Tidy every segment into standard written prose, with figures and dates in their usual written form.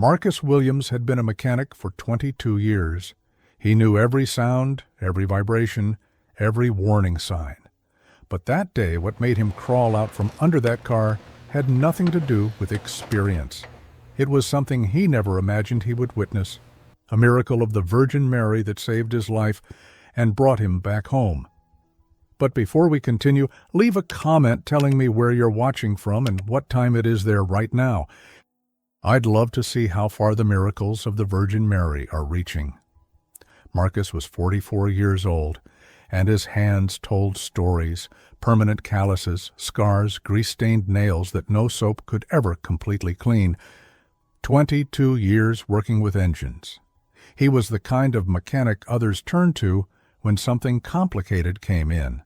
Marcus Williams had been a mechanic for 22 years. He knew every sound, every vibration, every warning sign. But that day, what made him crawl out from under that car had nothing to do with experience. It was something he never imagined he would witness, a miracle of the Virgin Mary that saved his life and brought him back home. But before we continue, leave a comment telling me where you're watching from and what time it is there right now. I'd love to see how far the miracles of the Virgin Mary are reaching. Marcus was 44 years old, and his hands told stories, permanent calluses, scars, grease-stained nails that no soap could ever completely clean. 22 years working with engines. He was the kind of mechanic others turned to when something complicated came in.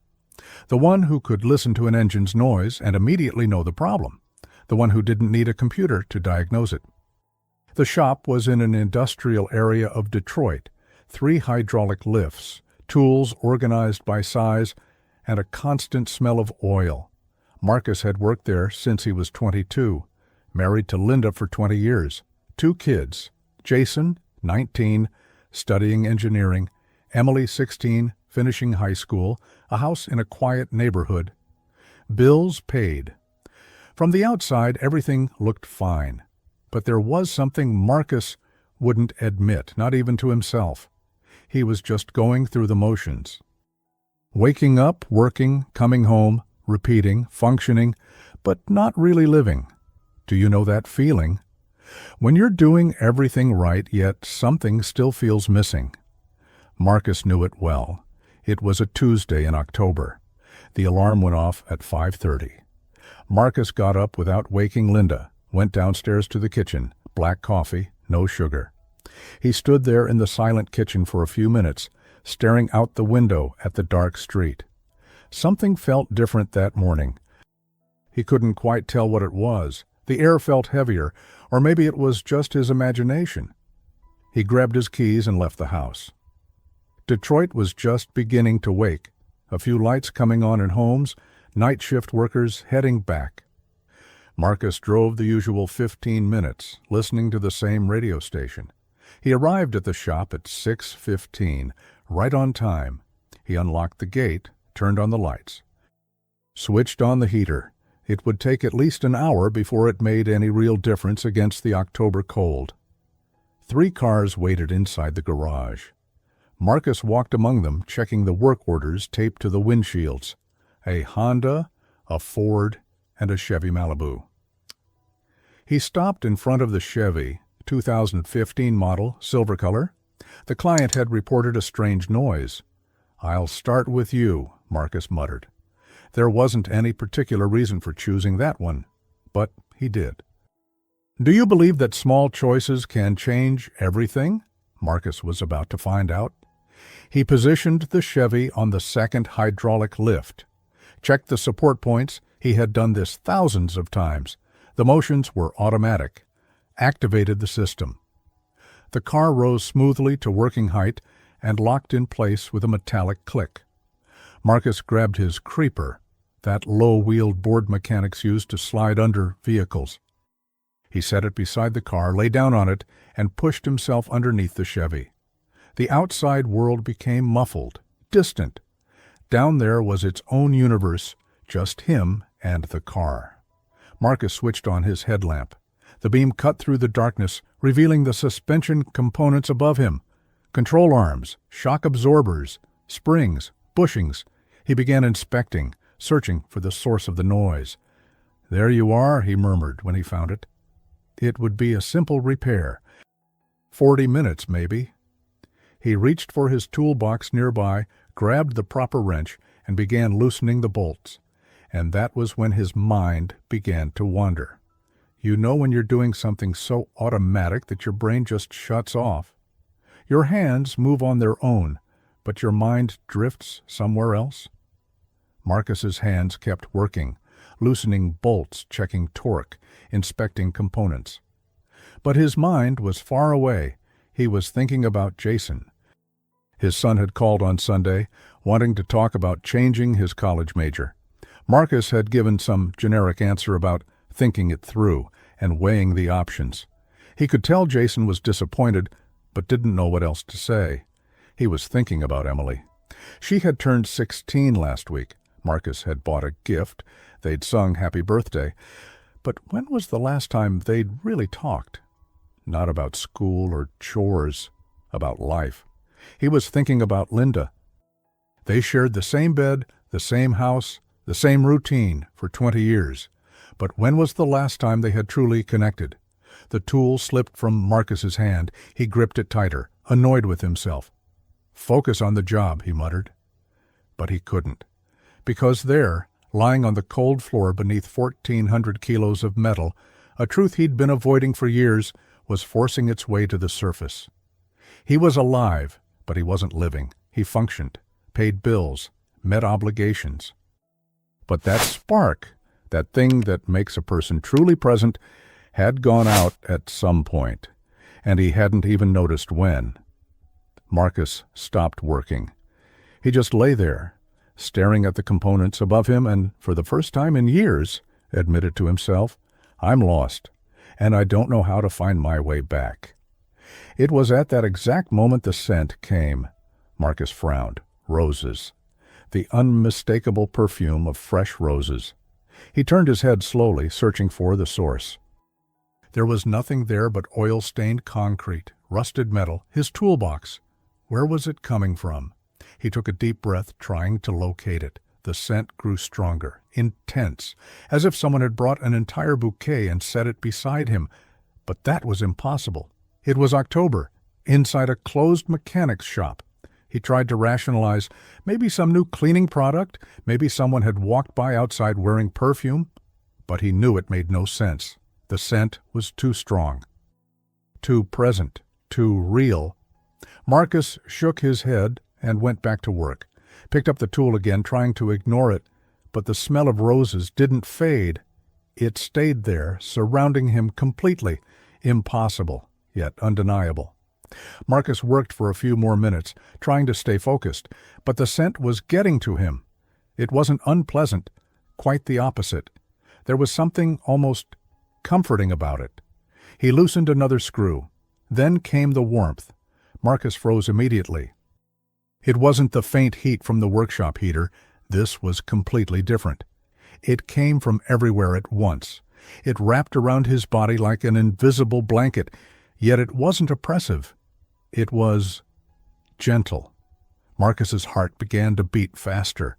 The one who could listen to an engine's noise and immediately know the problem. The one who didn't need a computer to diagnose it. The shop was in an industrial area of Detroit, 3 hydraulic lifts, tools organized by size, and a constant smell of oil. Marcus had worked there since he was 22, married to Linda for 20 years, 2 kids, Jason, 19, studying engineering, Emily, 16, finishing high school, a house in a quiet neighborhood. Bills paid. From the outside, everything looked fine. But there was something Marcus wouldn't admit, not even to himself. He was just going through the motions. Waking up, working, coming home, repeating, functioning, but not really living. Do you know that feeling? When you're doing everything right, yet something still feels missing. Marcus knew it well. It was a Tuesday in October. The alarm went off at 5:30. Marcus got up without waking Linda, went downstairs to the kitchen, black coffee, no sugar. He stood there in the silent kitchen for a few minutes, staring out the window at the dark street. Something felt different that morning. He couldn't quite tell what it was. The air felt heavier, or maybe it was just his imagination. He grabbed his keys and left the house. Detroit was just beginning to wake, a few lights coming on in homes, night shift workers heading back. Marcus drove the usual 15 minutes, listening to the same radio station. He arrived at the shop at 6:15, right on time. He unlocked the gate, turned on the lights, switched on the heater. It would take at least an hour before it made any real difference against the October cold. 3 cars waited inside the garage. Marcus walked among them, checking the work orders taped to the windshields. A Honda, a Ford, and a Chevy Malibu. He stopped in front of the Chevy, 2015 model, silver color. The client had reported a strange noise. "I'll start with you," Marcus muttered. There wasn't any particular reason for choosing that one, but he did. "Do you believe that small choices can change everything?" Marcus was about to find out. He positioned the Chevy on the second hydraulic lift. Checked the support points. He had done this thousands of times. The motions were automatic. Activated the system. The car rose smoothly to working height and locked in place with a metallic click. Marcus grabbed his creeper, that low-wheeled board mechanics use to slide under vehicles. He set it beside the car, lay down on it, and pushed himself underneath the Chevy. The outside world became muffled, distant. Down there was its own universe, just him and the car. Marcus switched on his headlamp. The beam cut through the darkness, revealing the suspension components above him. Control arms, shock absorbers, springs, bushings. He began inspecting, searching for the source of the noise. "There you are," he murmured when he found it. It would be a simple repair. 40 minutes, maybe. He reached for his toolbox nearby, grabbed the proper wrench, and began loosening the bolts. And that was when his mind began to wander. You know when you're doing something so automatic that your brain just shuts off. Your hands move on their own, but your mind drifts somewhere else. Marcus's hands kept working, loosening bolts, checking torque, inspecting components. But his mind was far away. He was thinking about Jason. His son had called on Sunday, wanting to talk about changing his college major. Marcus had given some generic answer about thinking it through and weighing the options. He could tell Jason was disappointed, but didn't know what else to say. He was thinking about Emily. She had turned 16 last week. Marcus had bought a gift. They'd sung happy birthday. But when was the last time they'd really talked? Not about school or chores, about life. He was thinking about Linda. They shared the same bed, the same house, the same routine for 20 years. But when was the last time they had truly connected? The tool slipped from Marcus's hand. He gripped it tighter, annoyed with himself. "Focus on the job," he muttered. But he couldn't. Because there, lying on the cold floor beneath 1,400 kilos of metal, a truth he'd been avoiding for years was forcing its way to the surface. He was alive, but he wasn't living. He functioned, paid bills, met obligations. But that spark, that thing that makes a person truly present, had gone out at some point, and he hadn't even noticed when. Marcus stopped working. He just lay there, staring at the components above him, and for the first time in years, admitted to himself, "I'm lost, and I don't know how to find my way back." It was at that exact moment the scent came. Marcus frowned. Roses. The unmistakable perfume of fresh roses. He turned his head slowly, searching for the source. There was nothing there but oil-stained concrete, rusted metal, his toolbox. Where was it coming from? He took a deep breath, trying to locate it. The scent grew stronger, intense, as if someone had brought an entire bouquet and set it beside him. But that was impossible. It was October, inside a closed mechanic's shop. He tried to rationalize, maybe some new cleaning product, maybe someone had walked by outside wearing perfume. But he knew it made no sense. The scent was too strong, too present, too real. Marcus shook his head and went back to work, picked up the tool again, trying to ignore it, but the smell of roses didn't fade. It stayed there, surrounding him completely. Impossible, yet undeniable. Marcus worked for a few more minutes, trying to stay focused, but the scent was getting to him. It wasn't unpleasant, quite the opposite. There was something almost comforting about it. He loosened another screw. Then came the warmth. Marcus froze immediately. It wasn't the faint heat from the workshop heater. This was completely different. It came from everywhere at once. It wrapped around his body like an invisible blanket, yet it wasn't oppressive. It was gentle. Marcus's heart began to beat faster.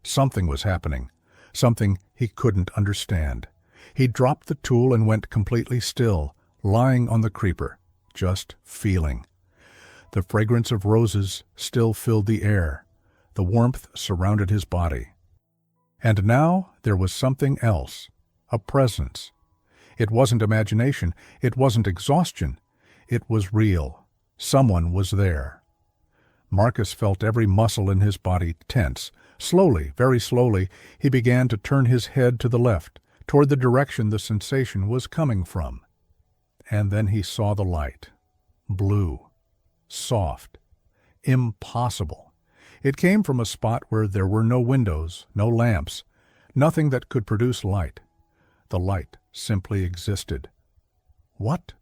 Something was happening, something he couldn't understand. He dropped the tool and went completely still, lying on the creeper, just feeling. The fragrance of roses still filled the air. The warmth surrounded his body. And now there was something else, a presence. It wasn't imagination, it wasn't exhaustion. It was real. Someone was there. Marcus felt every muscle in his body tense. Slowly, very slowly, he began to turn his head to the left, toward the direction the sensation was coming from. And then he saw the light. Blue. Soft. Impossible. It came from a spot where there were no windows, no lamps, nothing that could produce light. The light simply existed. "What?"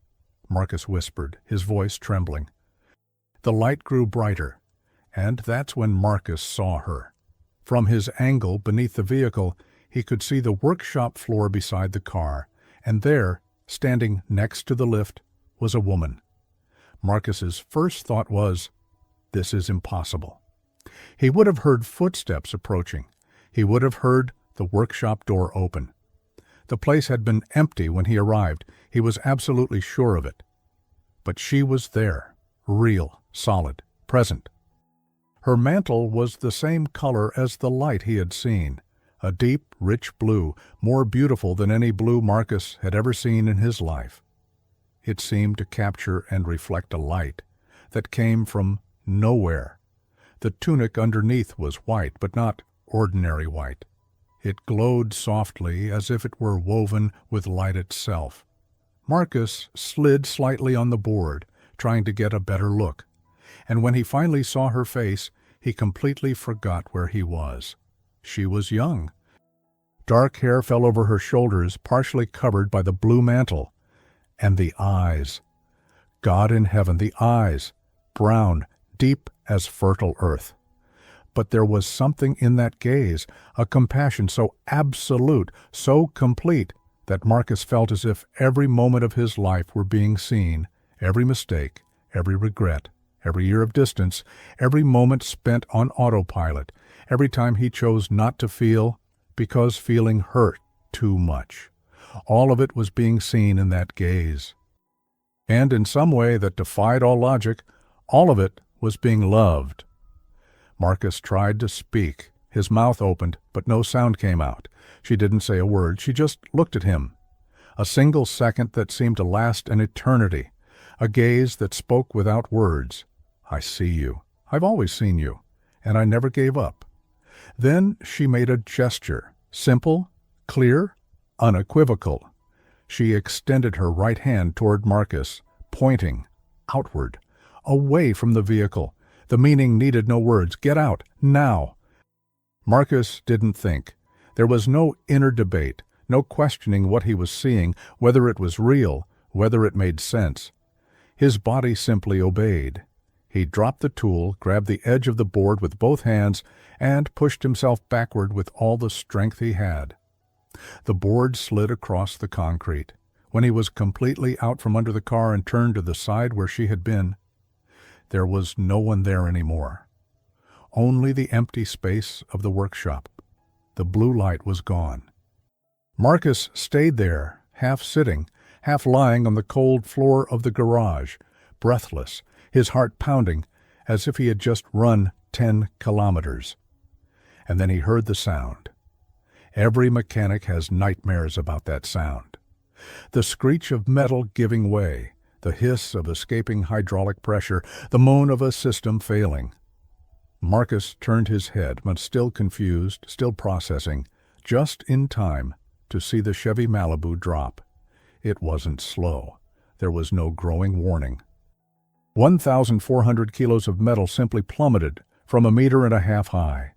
Marcus whispered, his voice trembling. The light grew brighter, and that's when Marcus saw her. From his angle beneath the vehicle, he could see the workshop floor beside the car, and there, standing next to the lift, was a woman. Marcus's first thought was, this is impossible. He would have heard footsteps approaching. He would have heard the workshop door open. The place had been empty when he arrived. He was absolutely sure of it. But she was there, real, solid, present. Her mantle was the same color as the light he had seen, a deep, rich blue, more beautiful than any blue Marcus had ever seen in his life. It seemed to capture and reflect a light that came from nowhere. The tunic underneath was white, but not ordinary white. It glowed softly as if it were woven with light itself. Marcus slid slightly on the board, trying to get a better look, and when he finally saw her face, he completely forgot where he was. She was young. Dark hair fell over her shoulders, partially covered by the blue mantle, And the eyes. God in heaven, the eyes, brown, deep as fertile earth. But there was something in that gaze, a compassion so absolute, so complete, that Marcus felt as if every moment of his life were being seen, every mistake, every regret, every year of distance, every moment spent on autopilot, every time he chose not to feel because feeling hurt too much. All of it was being seen in that gaze. And in some way that defied all logic, all of it was being loved. Marcus tried to speak. His mouth opened, but no sound came out. She didn't say a word. She just looked at him. A single second that seemed to last an eternity. A gaze that spoke without words. I see you. I've always seen you. And I never gave up. Then she made a gesture. Simple, clear, unequivocal. She extended her right hand toward Marcus, pointing outward, away from the vehicle. The meaning needed no words. Get out, now. Marcus didn't think. There was no inner debate, no questioning what he was seeing, whether it was real, whether it made sense. His body simply obeyed. He dropped the tool, grabbed the edge of the board with both hands, and pushed himself backward with all the strength he had. The board slid across the concrete. When he was completely out from under the car and turned to the side where she had been, there was no one there anymore. Only the empty space of the workshop. The blue light was gone. Marcus stayed there, half sitting, half lying on the cold floor of the garage, breathless, his heart pounding, as if he had just run 10 kilometers. And then he heard the sound. Every mechanic has nightmares about that sound. The screech of metal giving way, the hiss of escaping hydraulic pressure, the moan of a system failing. Marcus turned his head, but still confused, still processing, just in time to see the Chevy Malibu drop. It wasn't slow. There was no growing warning. 1,400 kilos of metal simply plummeted from 1.5 meters high.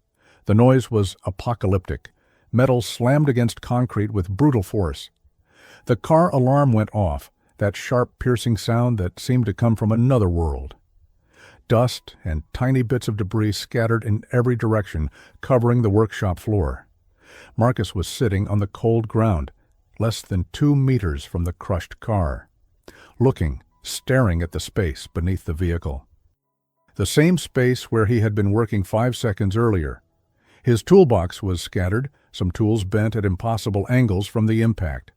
The noise was apocalyptic. Metal slammed against concrete with brutal force. The car alarm went off, that sharp, piercing sound that seemed to come from another world. Dust and tiny bits of debris scattered in every direction, covering the workshop floor. Marcus was sitting on the cold ground, less than 2 meters from the crushed car, looking, staring at the space beneath the vehicle. The same space where he had been working 5 seconds earlier. His toolbox was scattered, some tools bent at impossible angles from the impact.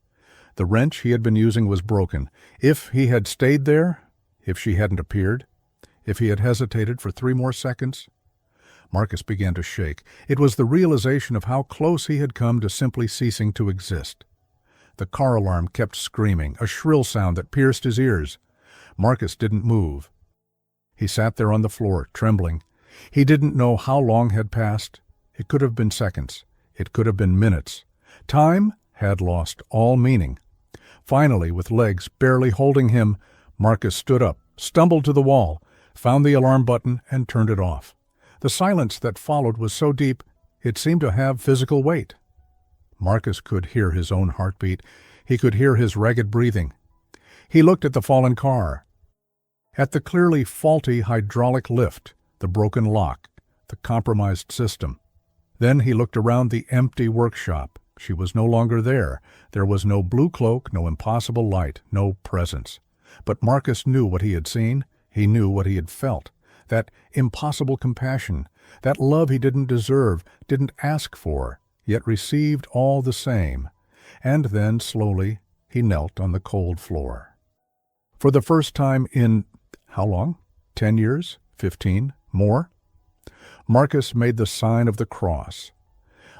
The wrench he had been using was broken. If he had stayed there, if she hadn't appeared, if he had hesitated for 3 more seconds, Marcus began to shake. It was the realization of how close he had come to simply ceasing to exist. The car alarm kept screaming, a shrill sound that pierced his ears. Marcus didn't move. He sat there on the floor, trembling. He didn't know how long had passed. It could have been seconds. It could have been minutes. Time had lost all meaning. Finally, with legs barely holding him, Marcus stood up, stumbled to the wall, found the alarm button, and turned it off. The silence that followed was so deep, it seemed to have physical weight. Marcus could hear his own heartbeat. He could hear his ragged breathing. He looked at the fallen car, at the clearly faulty hydraulic lift, the broken lock, the compromised system. Then he looked around the empty workshop. She was no longer there. There was no blue cloak, no impossible light, no presence. But Marcus knew what he had seen. He knew what he had felt. That impossible compassion, that love he didn't deserve, didn't ask for, yet received all the same. And then, slowly, he knelt on the cold floor. For the first time in, how long? 10 years? 15? More? Marcus made the sign of the cross,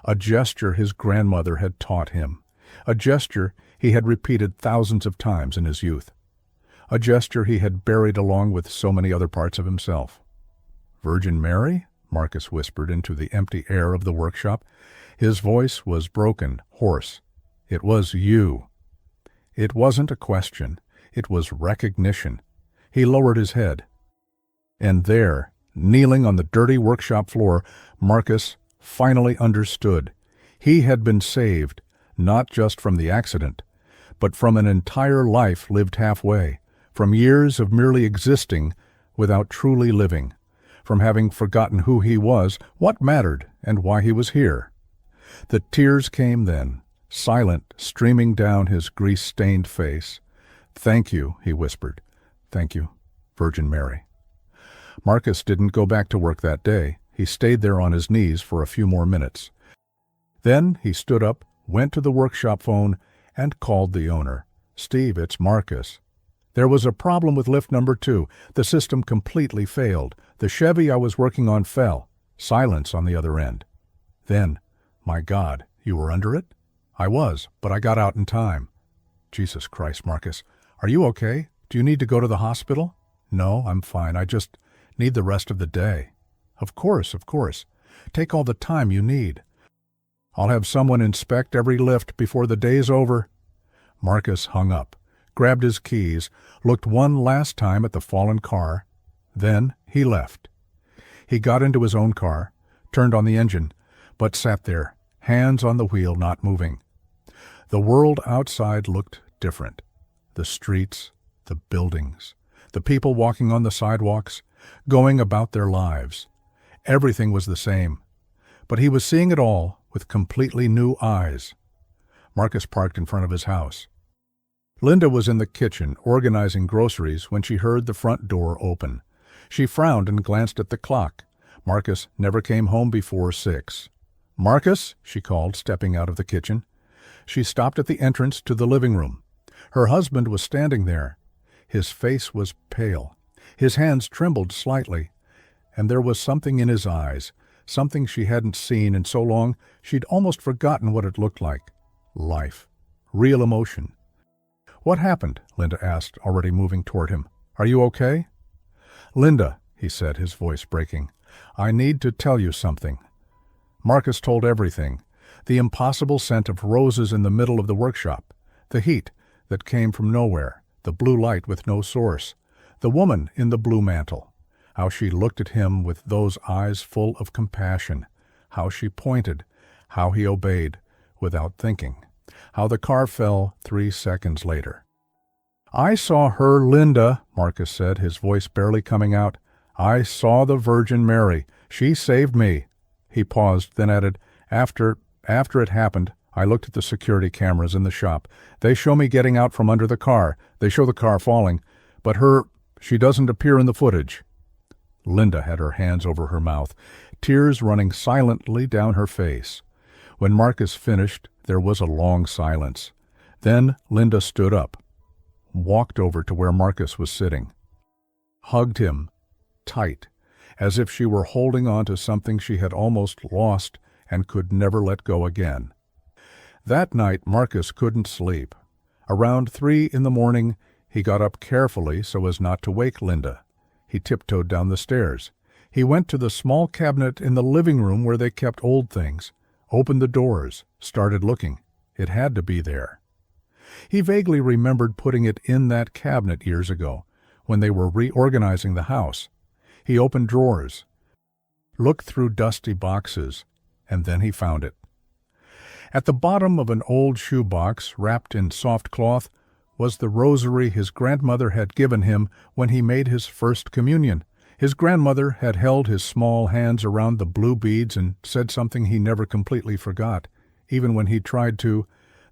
a gesture his grandmother had taught him, a gesture he had repeated thousands of times in his youth, a gesture he had buried along with so many other parts of himself. "Virgin Mary?" Marcus whispered into the empty air of the workshop. His voice was broken, hoarse. "It was you." It wasn't a question. It was recognition. He lowered his head. And there, kneeling on the dirty workshop floor, Marcus finally understood. He had been saved, not just from the accident, but from an entire life lived halfway, from years of merely existing without truly living, from having forgotten who he was, what mattered, and why he was here. The tears came then, silent, streaming down his grease-stained face. "Thank you," he whispered. "Thank you, Virgin Mary." Marcus didn't go back to work that day. He stayed there on his knees for a few more minutes. Then he stood up, went to the workshop phone, and called the owner. "Steve, it's Marcus. There was a problem with lift number 2. The system completely failed. The Chevy I was working on fell. Silence on the other end." Then, "My God, you were under it?" "I was, but I got out in time." "Jesus Christ, Marcus. Are you okay? Do you need to go to the hospital?" "No, I'm fine. I just need the rest of the day." Of course. Take all the time you need. I'll have someone inspect every lift before the day's over." Marcus hung up, grabbed his keys, looked one last time at the fallen car. Then he left. He got into his own car, turned on the engine, but sat there, hands on the wheel, not moving. The world outside looked different. The streets, the buildings, the people walking on the sidewalks, going about their lives. Everything was the same, but he was seeing it all with completely new eyes. Marcus parked in front of his house. Linda was in the kitchen organizing groceries when she heard the front door open. She frowned and glanced at the clock. Marcus never came home before 6. "Marcus," she called, stepping out of the kitchen. She stopped at the entrance to the living room. Her husband was standing there. His face was pale. His hands trembled slightly, and there was something in his eyes, something she hadn't seen in so long she'd almost forgotten what it looked like. Life. Real emotion. "What happened?" Linda asked, already moving toward him. "Are you okay?" "Linda," he said, his voice breaking, "I need to tell you something." Marcus told everything. The impossible scent of roses in the middle of the workshop, the heat that came from nowhere, the blue light with no source, the woman in the blue mantle, how she looked at him with those eyes full of compassion, how she pointed, how he obeyed without thinking, how the car fell 3 seconds later. "I saw her, Linda," Marcus said, his voice barely coming out. "I saw the Virgin Mary. She saved me." He paused, then added, After it happened, I looked at the security cameras in the shop. They show me getting out from under the car. They show the car falling. But she doesn't appear in the footage." Linda had her hands over her mouth, tears running silently down her face. When Marcus finished, there was a long silence. Then Linda stood up, walked over to where Marcus was sitting, hugged him tight, as if she were holding on to something she had almost lost and could never let go again. That night Marcus couldn't sleep. Around 3 in the morning, he got up carefully so as not to wake Linda. He tiptoed down the stairs. He went to the small cabinet in the living room where they kept old things, opened the doors, started looking. It had to be there. He vaguely remembered putting it in that cabinet years ago, when they were reorganizing the house. He opened drawers, looked through dusty boxes, and then he found it. At the bottom of an old shoebox, wrapped in soft cloth, was the rosary his grandmother had given him when he made his first communion. His grandmother had held his small hands around the blue beads and said something he never completely forgot, even when he tried to,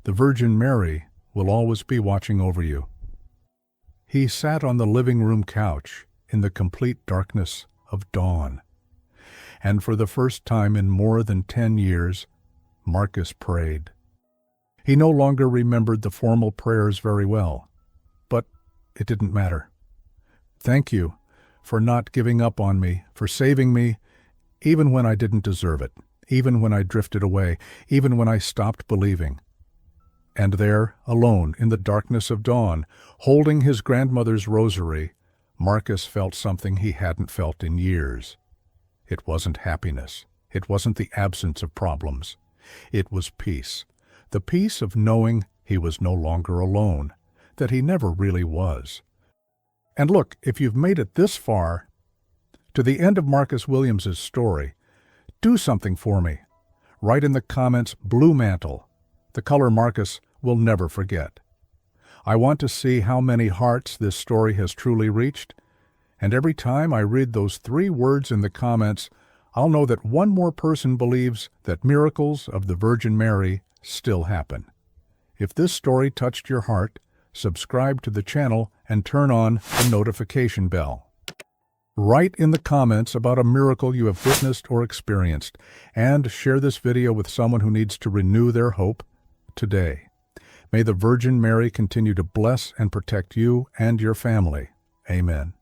"The Virgin Mary will always be watching over you." He sat on the living room couch in the complete darkness of dawn. And for the first time in more than 10 years, Marcus prayed. He no longer remembered the formal prayers very well, but it didn't matter. "Thank you for not giving up on me, for saving me, even when I didn't deserve it, even when I drifted away, even when I stopped believing." And there, alone in the darkness of dawn, holding his grandmother's rosary, Marcus felt something he hadn't felt in years. It wasn't happiness. It wasn't the absence of problems. It was peace. The peace of knowing he was no longer alone, that he never really was. And look, if you've made it this far, to the end of Marcus Williams's story, do something for me. Write in the comments "Blue Mantle," the color Marcus will never forget. I want to see how many hearts this story has truly reached. And every time I read those 3 words in the comments, I'll know that one more person believes that miracles of the Virgin Mary still happen. If this story touched your heart, subscribe to the channel and turn on the notification bell. Write in the comments about a miracle you have witnessed or experienced, and share this video with someone who needs to renew their hope today. May the Virgin Mary continue to bless and protect you and your family. Amen.